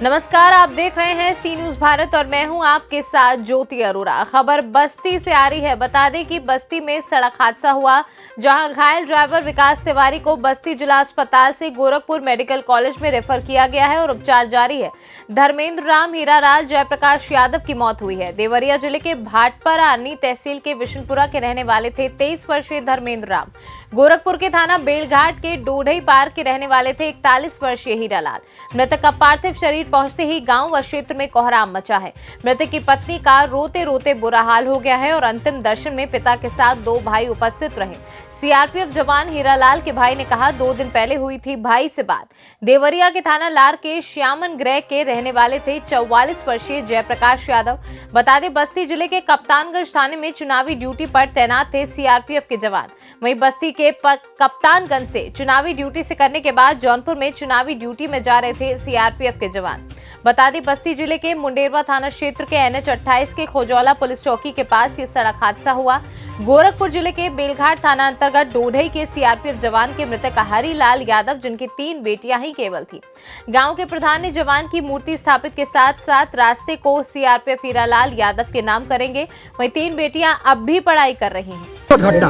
नमस्कार, आप देख रहे हैं सी न्यूज भारत और मैं हूं आपके साथ ज्योति अरोरा। खबर बस्ती से आ रही है। बता दें कि बस्ती में सड़क हादसा हुआ, जहां घायल ड्राइवर विकास तिवारी को बस्ती जिला अस्पताल से गोरखपुर मेडिकल कॉलेज में रेफर किया गया है और उपचार जारी है। धर्मेंद्र राम, हीरालाल, जयप्रकाश यादव की मौत हुई है। देवरिया जिले के भाटपारा अन्नी तहसील के विशनपुरा के रहने वाले थे 23 वर्षीय धर्मेंद्र राम। गोरखपुर के थाना बेलघाट के डोढई पार के रहने वाले थे 41 वर्षीय हीरालाल। मृतक का पार्थिव शरीर पहुंचते ही गांव व क्षेत्र में कोहराम मचा है। मृतक की पत्नी का रोते रोते बुरा हाल हो गया है और अंतिम दर्शन में पिता के साथ दो भाई उपस्थित रहे। सीआरपीएफ जवान हीरालाल के भाई ने कहा, 2 दिन पहले हुई थी भाई से बात। देवरिया के थाना लार के श्यामन ग्रह के रहने वाले थे 44 वर्षीय जयप्रकाश यादव। बता दें, बस्ती जिले के कप्तानगंज थाने में चुनावी ड्यूटी पर तैनात थे सीआरपीएफ के जवान। वहीं बस्ती के कप्तानगंज से चुनावी ड्यूटी से करने के बाद जौनपुर में चुनावी ड्यूटी में जा रहे थे सीआरपीएफ के जवान। बता दें, बस्ती जिले के मुंडेरवा थाना क्षेत्र के NH 28 के खोजौला पुलिस चौकी के पास ये सड़क हादसा हुआ। गोरखपुर जिले के बेलघाट थाना अंतर्गत डोढई के सीआरपीएफ जवान के मृतक हरिलाल यादव, जिनकी 3 बेटियां ही केवल थी। गांव के प्रधान ने जवान की मूर्ति स्थापित के साथ साथ रास्ते को सीआरपीएफ हीरालाल यादव के नाम करेंगे। वहीं 3 बेटियां अब भी पढ़ाई कर रही हैं। घटना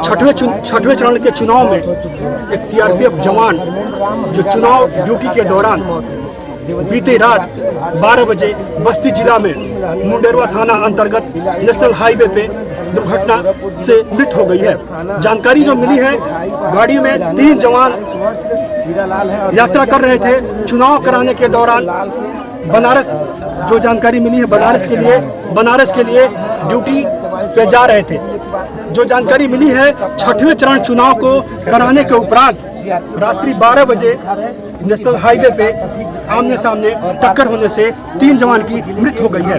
छठवें चरण के चुनाव में एक सीआरपीएफ जवान जो चुनाव ड्यूटी के दौरान बीती रात 12 बजे बस्ती जिला में मुंडेरवा थाना अंतर्गत नेशनल हाईवे पे दुर्घटना से मृत हो गई है। जानकारी जो मिली है, गाड़ी में 3 जवान यात्रा कर रहे थे चुनाव कराने के दौरान बनारस। जो जानकारी मिली है, बनारस के लिए ड्यूटी पे जा रहे थे। जो जानकारी मिली है, 6वें चरण चुनाव को कराने के उपरांत रात्रि 12 बजे नेशनल हाईवे पे आमने सामने टक्कर होने से 3 जवान की मृत्यु हो गई है।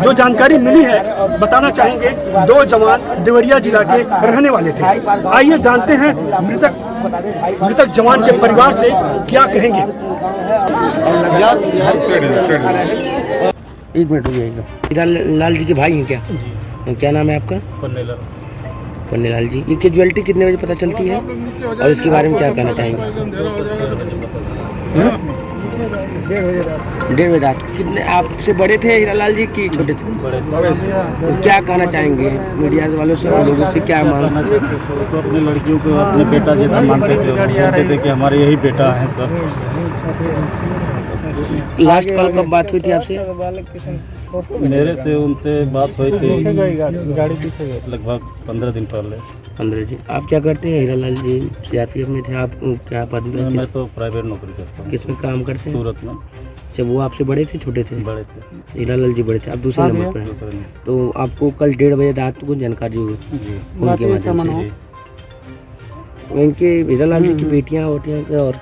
जो जानकारी मिली है, बताना चाहेंगे 2 जवान देवरिया जिला के रहने वाले थे। आइए जानते हैं मृतक जवान के परिवार से क्या कहेंगे। एक मिनट रुकिएगा। हीरालाल जी के भाई हैं क्या? क्या नाम है आपका? पन्नेलाल जी। ये कैजुअलिटी कितने बजे पता चलती है और इसके बारे में क्या कहना चाहेंगे? 1:30 बजे रात। कितने आपसे बड़े थे हीरालाल जी कि छोटे थे? बड़े। क्या कहना चाहेंगे मीडिया वालों से और लोगों से? क्या मांग? तो अपने लड़कियों को अपने बेटा जैसा मानते थे कि हमारे यही बेटा है। लास्ट कॉल कब बात हुई थी आपसे? मेरे से उनसे बात हुई थी लगभग 15 दिन पहले। 15 दिन। आप क्या करते हैं? हीरालाल जी सीआरपीएफ में थे। आप क्या पद में? मैं तो प्राइवेट नौकरी करता हूँ। किस में काम करते हैं? सूरत में। अच्छा, वो आपसे बड़े थे छोटे थे? बड़े थे। हीरालाल जी बड़े थे, आप दूसरे नंबर पर हैं। तो आपको कल 1:30 बजे रात को जानकारी हुई उनके माध्यम से? उनके हीरालाल जी की बेटियाँ और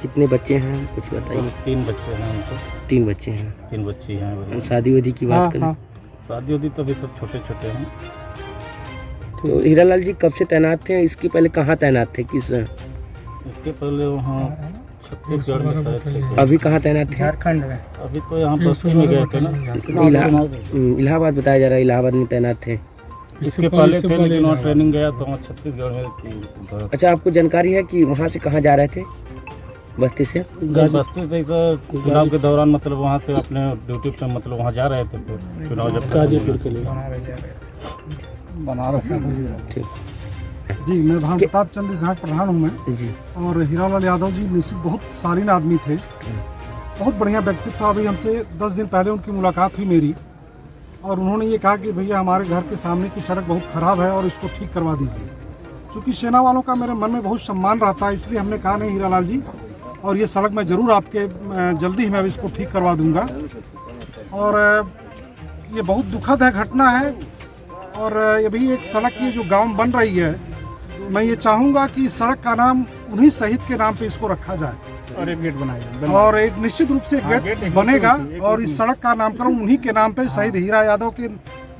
कितने बच्चे हैं, कुछ बताइए। 3 बच्चे हैं उनको। 3 बच्चे हैं। 3 बच्ची हैं। शादी वादी की बात करें? शादी वादी तो अभी सब छोटे छोटे हैं। तो हीरालाल जी कब से तैनात थे? इसके पहले कहाँ तैनात थे? इसके पहले वहाँ छत्तीसगढ़ में शायद थे। अभी कहाँ तैनात थे? झारखंड में। अभी तो यहाँ बस्ती में गए थे ना। इलाहाबाद बताया जा रहा है, इलाहाबाद में तैनात थे। इसके पहले थे, लेकिन वहाँ ट्रेनिंग गया तो वहाँ छत्तीसगढ़ में। अच्छा, आपको जानकारी है कि वहाँ से कहाँ जा रहे थे? बस्ती से? बस्ती से चुनाव के दौरान मतलब वहाँ से अपने ड्यूटी पे मतलब वहाँ जा रहे थे। फिर चुनाव जब गाजीपुर के लिए बनारस। ठीक जी, मैं भान प्रताप चंद इस प्रधान हूँ मैं जी। और हीरालाल यादव जी निश्चित बहुत शालीन आदमी थे, बहुत बढ़िया व्यक्तित्व था। अभी हमसे 10 दिन पहले उनकी मुलाकात हुई मेरी, और उन्होंने ये कहा कि भैया हमारे घर के सामने की सड़क बहुत ख़राब है और इसको ठीक करवा दीजिए। क्योंकि सेना वालों का मेरे मन में बहुत सम्मान रहता है, इसलिए हमने कहा नहीं हीरालाल जी, और ये सड़क मैं ज़रूर आपके जल्दी ही मैं इसको ठीक करवा दूंगा। और ये बहुत दुखद है घटना है। और अभी एक सड़क की जो गांव बन रही है, मैं ये चाहूँगा कि इस सड़क का नाम उन्हीं शहीद के नाम पे इसको रखा जाए और एक गेट बनाया और एक निश्चित रूप से गेट बनेगा। और इस सड़क का नामकरण उन्हीं के नाम पे, शहीद हीरा यादव के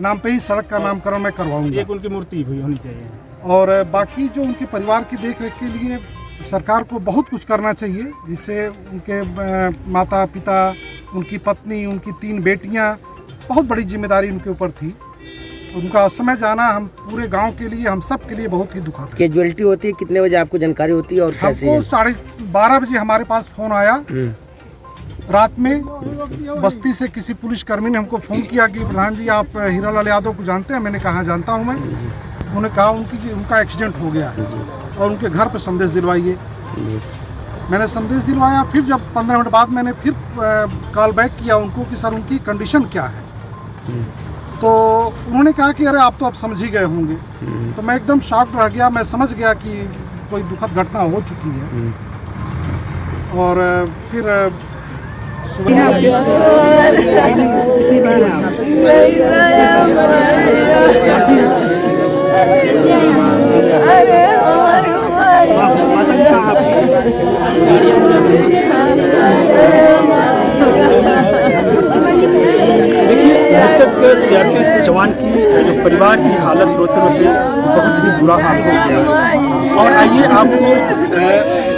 नाम पे ही सड़क का नामकरण मैं करवाऊंगा। एक उनकी मूर्ति भी होनी चाहिए। और बाकी जो उनके परिवार की देख रेख के लिए सरकार को बहुत कुछ करना चाहिए, जिससे उनके माता पिता, उनकी पत्नी, उनकी 3 बेटियां, बहुत बड़ी जिम्मेदारी उनके ऊपर थी। उनका समय जाना हम पूरे गांव के लिए, हम सब के लिए बहुत ही दुखद है। कैजुअलिटी होती है कितने बजे आपको जानकारी होती है और कैसे? हमको 12:30 बजे हमारे पास फोन आया रात में बस्ती से किसी पुलिसकर्मी ने हमको फ़ोन किया कि प्रधान जी आप हीरालाल यादव को जानते हैं। मैंने कहा जानता हूं मैं। उन्होंने कहा उनका एक्सीडेंट हो गया है और उनके घर पर संदेश दिलवाइए। मैंने संदेश दिलवाया। फिर जब 15 मिनट बाद मैंने फिर कॉल बैक किया उनको कि सर उनकी कंडीशन क्या है, तो उन्होंने कहा कि अरे आप तो अब समझ ही गए होंगे। तो मैं एकदम शॉक्ड रह गया। मैं समझ गया कि कोई दुखद घटना हो चुकी है। और फिर सीआरपीएफ जवान की जो परिवार की हालत रोते रोते बहुत ही बुरा हाल हो गया। और आइए आपको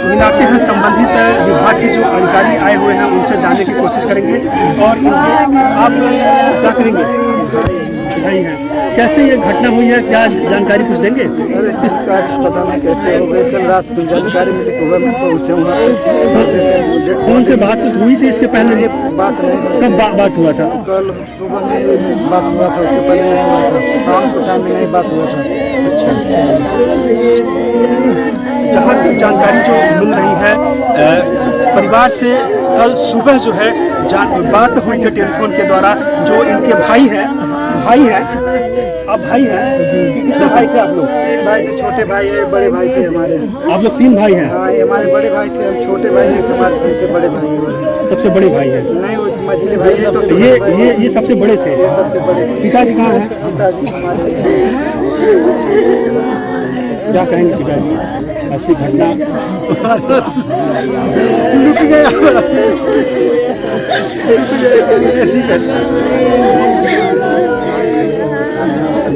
मिलाते हैं संबंधित विभाग के जो अधिकारी आए हुए हैं उनसे जानने की कोशिश करेंगे। और आप क्या करेंगे? भाई हैं, कैसे ये घटना हुई है, क्या जानकारी कुछ देंगे? किस काज पता नहीं कैसे हो गई। कल रात को जानकारी मिली तो मैं पहुँचे वहाँ। कौन से बात हुई थी इसके पहले? ये बात नहीं। कब बात हुआ था? कल सुबह में बात हुआ था, उसके पहले नहीं हुआ था। शाम को टाइम में नहीं बात हुआ था। अच्छा, जहाँ तक जानकारी जो मिल रही है परिवार से, कल सुबह जो है बात हुई थी टेलीफोन के द्वारा। जो इनके भाई हैं, अब भाई हैं, कितने भाई थे आप लोग? तीन भाई थे, छोटे भाई है, बड़े भाई थे हमारे। आप लोग 3 भाई हैं? हाँ, ये हमारे बड़े भाई थे, हम छोटे भाई हैं, हमारे थे बड़े भाई हैं। सबसे बड़े भाई हैं? नहीं, वो मझले भाई हैं। तो ये सबसे बड़े थे। सबसे बड़े थे। पिताजी कहाँ हैं? पिताजी हमारे क्या कहेंगे पिताजी? ऐसी घटना लुट गया। ऐसी घटना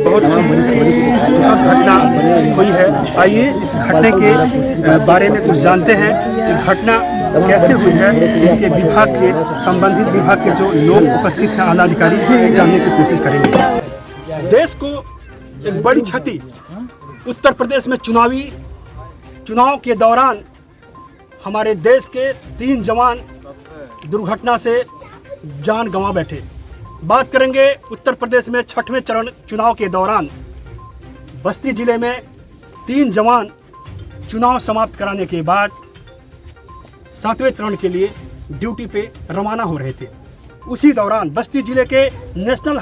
बहुत ही घटना हुई है। आइए इस घटने के बारे में कुछ जानते हैं कि घटना कैसे हुई है। इनके विभाग के संबंधित विभाग के जो लोग उपस्थित हैं, आला अधिकारी, जानने की कोशिश करेंगे। देश को एक बड़ी क्षति उत्तर प्रदेश में चुनाव के दौरान हमारे देश के 3 जवान दुर्घटना से जान गंवा बैठे। बात करेंगे उत्तर प्रदेश में 6वें चरण चुनाव के दौरान बस्ती जिले में 3 जवान चुनाव समाप्त कराने के बाद 7वें चरण के लिए ड्यूटी पे रवाना हो रहे थे। उसी दौरान बस्ती जिले के नेशनल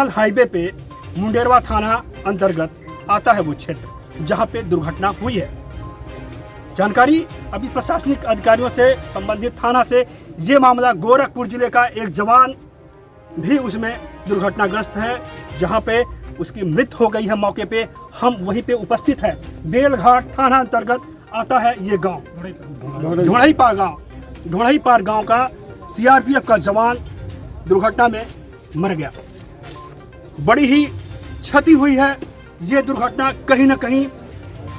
हाईवे पे मुंडेरवा थाना अंतर्गत आता है वो क्षेत्र जहां पे दुर्घटना हुई है। जानकारी अभी प्रशासनिक अधिकारियों से, संबंधित थाना से, ये मामला गोरखपुर जिले का एक जवान भी उसमें दुर्घटनाग्रस्त है, जहां पे उसकी मृत्यु हो गई है मौके पे। हम वहीं पे उपस्थित हैं। बेलघाट थाना अंतर्गत आता है ये गांव, ढोढ़ईपार गांव का सीआरपीएफ का जवान दुर्घटना में मर गया। बड़ी ही क्षति हुई है। ये दुर्घटना कहीं ना कहीं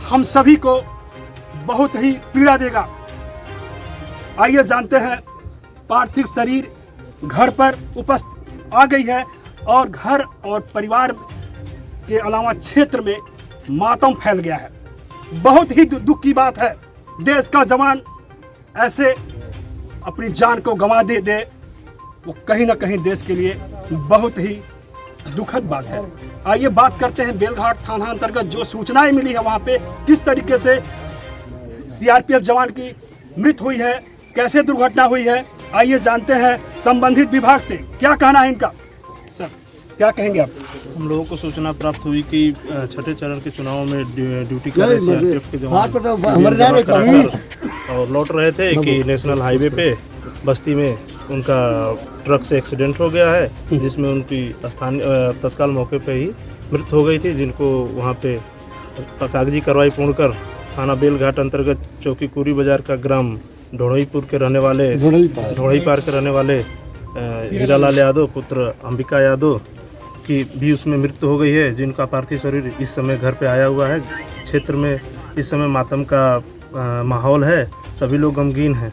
हम सभी को बहुत ही पीड़ा देगा। आइए जानते हैं। पार्थिव शरीर घर पर उपस्थित आ गई है और घर और परिवार के अलावा क्षेत्र में मातम फैल गया है। बहुत ही दुख की बात है। देश का जवान ऐसे अपनी जान को गंवा दे वो कहीं ना कहीं देश के लिए बहुत ही दुखद बात है। आइए बात करते हैं बेलघाट थाना अंतर्गत जो सूचनाएं मिली है वहां पे किस तरीके से सीआरपीएफ जवान की मृत्यु हुई है, कैसे दुर्घटना हुई है। आइए जानते हैं संबंधित विभाग से क्या कहना है इनका। सर, क्या कहेंगे आप? हम लोगों को सूचना प्राप्त हुई कि 6ठे चरण के चुनाव में ड्यूटी कर रहे सीआरपीएफ के जवान और लौट रहे थे कि नेशनल हाईवे पे बस्ती में उनका ट्रक से एक्सीडेंट हो गया है, जिसमें उनकी तत्काल मौके पे ही मृत्यु हो गई थी, जिनको वहाँ पे कागजी कार्रवाई पूर्ण कर थाना बेलघाट अंतर्गत चौकी कुरी बाजार का ग्राम ढोढ़ईपार के रहने वाले हीरालाल यादव पुत्र अंबिका यादव की भी उसमें मृत्यु हो गई है, जिनका पार्थिव शरीर इस समय घर पे आया हुआ है। क्षेत्र में इस समय मातम का माहौल है, सभी लोग गमगीन हैं।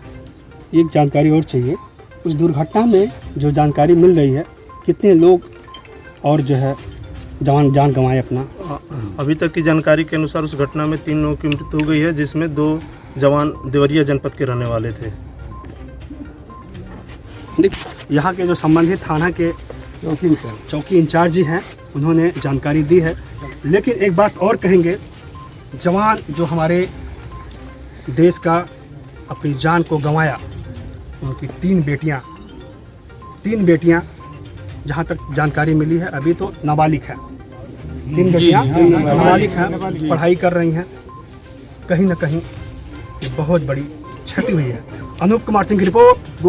एक जानकारी और चाहिए। उस दुर्घटना में जो जानकारी मिल रही है कितने लोग और जो है जान गंवाए अपना? अभी तक की जानकारी के अनुसार उस घटना में 3 लोगों की मृत्यु हो गई है, जिसमें 2 जवान देवरिया जनपद के रहने वाले थे। यहाँ के जो संबंधित थाना के चौकी इंचार्ज जी हैं, उन्होंने जानकारी दी है। लेकिन एक बात और कहेंगे, जवान जो हमारे देश का अपनी जान को गंवाया, उनकी तीन बेटियां जहाँ तक जानकारी मिली है अभी तो नाबालिग है। तीन बेटियां नाबालिग हैं, पढ़ाई कर रही हैं। कहीं ना कहीं बहुत बड़ी क्षति हुई है। अनूप कुमार सिंह की रिपोर्ट,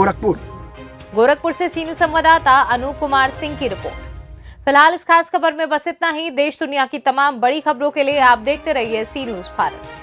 गोरखपुर से सी न्यूज़ संवाददाता अनूप कुमार सिंह की रिपोर्ट। फिलहाल इस खास खबर में बस इतना ही। देश दुनिया की तमाम बड़ी खबरों के लिए आप देखते रहिए सी न्यूज़ भारत।